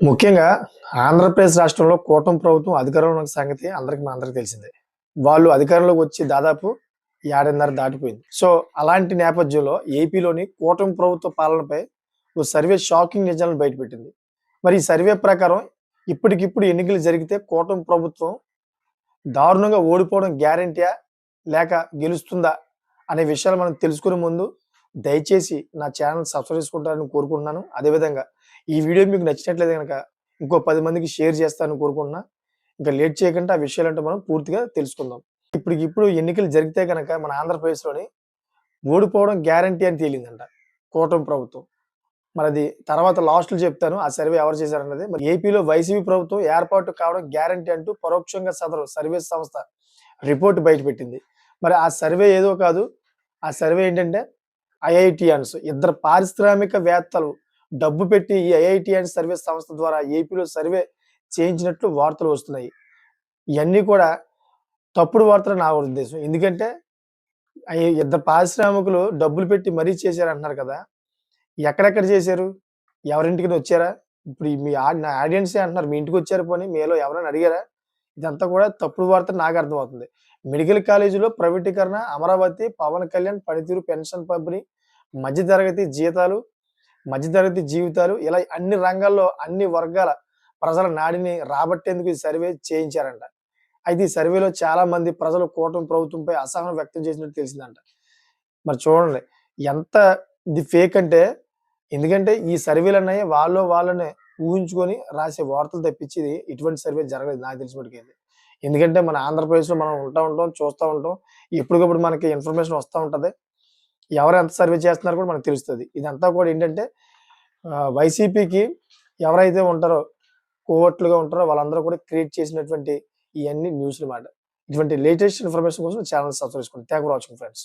ముఖ్యంగా ఆంధ్రప్రదేశ్ రాష్ట్రంలో కూటమి ప్రభుత్వం అధికారంలో ఉన్న సంగతి మనందరికీ తెలిసిందే. వాళ్ళు అధికారంలోకి వచ్చి దాదాపు ఏడన్నర దాటిపోయింది. సో, అలాంటి నేపథ్యంలో ఏపీలోని కూటమి ప్రభుత్వ పాలనపై ఓ సర్వే షాకింగ్ నిజాలను బయటపెట్టింది. మరి ఈ సర్వే ప్రకారం ఇప్పటికిప్పుడు ఎన్నికలు జరిగితే కూటమి ప్రభుత్వం దారుణంగా ఓడిపోవడం గ్యారంటీయా? లేక గెలుస్తుందా? అనే విషయాలు మనం తెలుసుకునే ముందు దయచేసి నా ఛానల్ సబ్స్క్రైబ్ చేసుకుంటారని కోరుకుంటున్నాను. అదేవిధంగా ఈ వీడియో మీకు నచ్చినట్లయితే గనక ఇంకో 10 మందికి షేర్ చేస్తారని కోరుకుంటున్నా. ఇంకా లేట్ చేయకుండా ఆ విషయాలేంటో మనం పూర్తిగా తెలుసుకుందాం. ఇప్పటికిప్పుడు ఎన్నికలు జరిగితే గనక మన ఆంధ్రప్రదేశ్‌లోని ఓడిపోవడం గ్యారంటీ అని తేలిందంట కూటమి ప్రభుత్వం. మరది తర్వాత లాస్ట్‌లో చెప్తాను. ఆ సర్వే ఎవరు చేశారన్నది. మరి ఏపీలో వైసీపీ ప్రభుత్వం ఏర్పాటు కావడం గ్యారంటీ అంటూ పరోక్షంగా సదరు సర్వే సంస్థ రిపోర్ట్ బయటపెట్టింది. మరి ఆ సర్వే ఏదో కాదు. ఆ సర్వే ఏంటంటే ఐఐటీయన్స్ ఇద్దరు పారిశ్రామికవేత్తలు డబ్బు పెట్టి ఈ ఐఐటీయన్స్ సర్వే సంస్థ ద్వారా ఏపీలో సర్వే చేయించినట్లు వార్తలు వస్తున్నాయి. ఇయన్నీ కూడా తప్పుడు వార్తలు నా ఉద్దేశం. ఎందుకంటే ఇద్దరు పారిశ్రామికులు డబ్బులు పెట్టి మరీ చేశారంటున్నారు కదా! ఎక్కడెక్కడ చేశారు? ఎవరింటికైనా వచ్చారా? ఇప్పుడు ఈ మీ నా ఆడియన్సే అంటున్నారు. మీ ఇంటికొచ్చారు పోనీ మీలో ఎవరైనా అడిగారా? ఇదంతా కూడా తప్పుడు వార్త నాకు అర్థమవుతుంది. మెడికల్ కాలేజీలో ప్రైవేటీకరణ, అమరావతి, పవన్ కళ్యాణ్ పనితీరు, పెన్షన్ పంపిణీ, మధ్యతరగతి జీతాలు, మధ్యతరగతి జీవితాలు ఇలా అన్ని రంగాల్లో అన్ని వర్గాల ప్రజల నాడిని రాబట్టేందుకు ఈ సర్వే చేయించారంట. అయితే ఈ సర్వేలో చాలా మంది ప్రజలు కూటమి ప్రభుత్వంపై అసహనం వ్యక్తం చేసినట్టు తెలిసిందంట. మరి చూడండి ఎంత ఇది ఫేక్ అంటే ఎందుకంటే ఈ సర్వేలన్నయి వాళ్ళనే ఊహించుకొని రాసే వార్తలు తప్పించి ఇటువంటి సర్వే జరగలేదు నాకు తెలిసిన మట్టుకైతే. ఎందుకంటే మన ఆంధ్రప్రదేశ్‌లో మనం ఉంటాం, చూస్తా ఉంటాం. ఎప్పటికప్పుడు మనకి ఇన్ఫర్మేషన్ వస్తా ఉంటది. ఎవరు ఎంత సర్వే చేస్తున్నారో కూడా మనకు తెలుస్తది. ఇదంతా కూడా ఏంటంటే వైసీపీకి ఎవరైతే ఉంటారో కోవట్లుగా ఉంటారో వాళ్ళందరూ కూడా క్రియేట్ చేసినటువంటి ఇయన్నీ న్యూస్‌లు మాట. ఇటువంటి లేటెస్ట్ ఇన్ఫర్మేషన్ కోసం ఛానెల్ సబ్స్క్రైబ్ చేసుకోండి. Thank for watching friends.